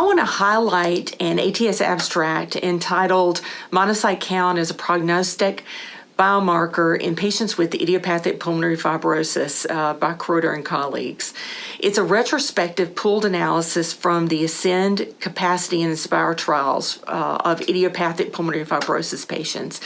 want to highlight an ATS abstract entitled Monocyte Count as a Prognostic Biomarker in Patients with Idiopathic Pulmonary Fibrosis by Croder and colleagues. It's a retrospective pooled analysis from the Ascend, Capacity, and Inspire trials of idiopathic pulmonary fibrosis patients.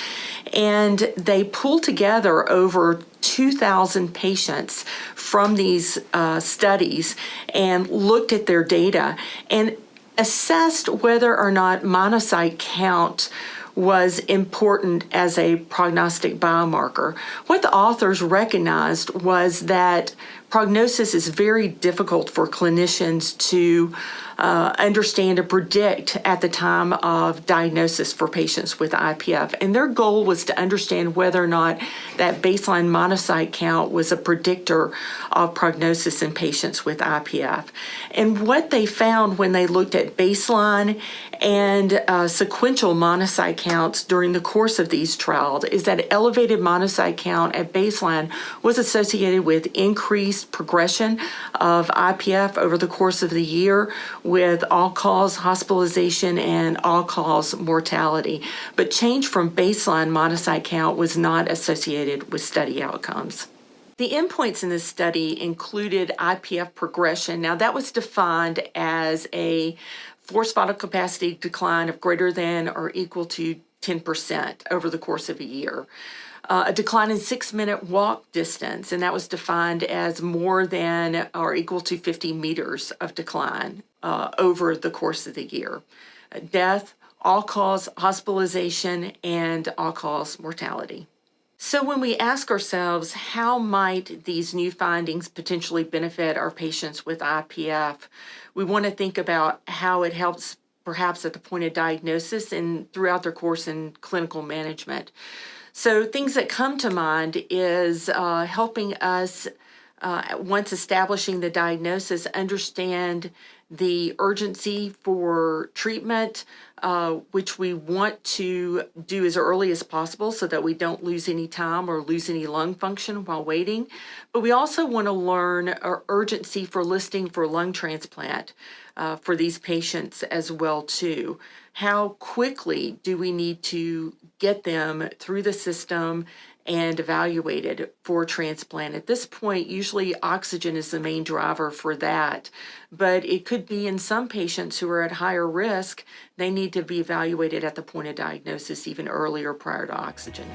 And they pulled together over 2,000 patients from these studies and looked at their data and assessed whether or not monocyte count was important as a prognostic biomarker. What the authors recognized was that prognosis is very difficult for clinicians to understand and predict at the time of diagnosis for patients with IPF. And their goal was to understand whether or not that baseline monocyte count was a predictor of prognosis in patients with IPF. And what they found when they looked at baseline and sequential monocyte counts during the course of these trials is that elevated monocyte count at baseline was associated with increased progression of IPF over the course of the year, with all-cause hospitalization and all-cause mortality. But change from baseline monocyte count was not associated with study outcomes. The endpoints in this study included IPF progression. Now, that was defined as a forced vital capacity decline of greater than or equal to 10% over the course of a year. A decline in 6-minute walk distance, and that was defined as more than or equal to 50 meters of decline over the course of the year. Death, all-cause hospitalization, and all-cause mortality. So when we ask ourselves, how might these new findings potentially benefit our patients with IPF, we want to think about how it helps perhaps at the point of diagnosis and throughout their course in clinical management. So things that come to mind is helping us, once establishing the diagnosis, understand the urgency for treatment, which we want to do as early as possible so that we don't lose any time or lose any lung function while waiting. But we also want to learn urgency for listing for lung transplant for these patients as well too. How quickly do we need to get them through the system and evaluated for transplant? At this point, usually oxygen is the main driver for that, but it could be in some patients who are at higher risk, they need to be evaluated at the point of diagnosis even earlier prior to oxygen.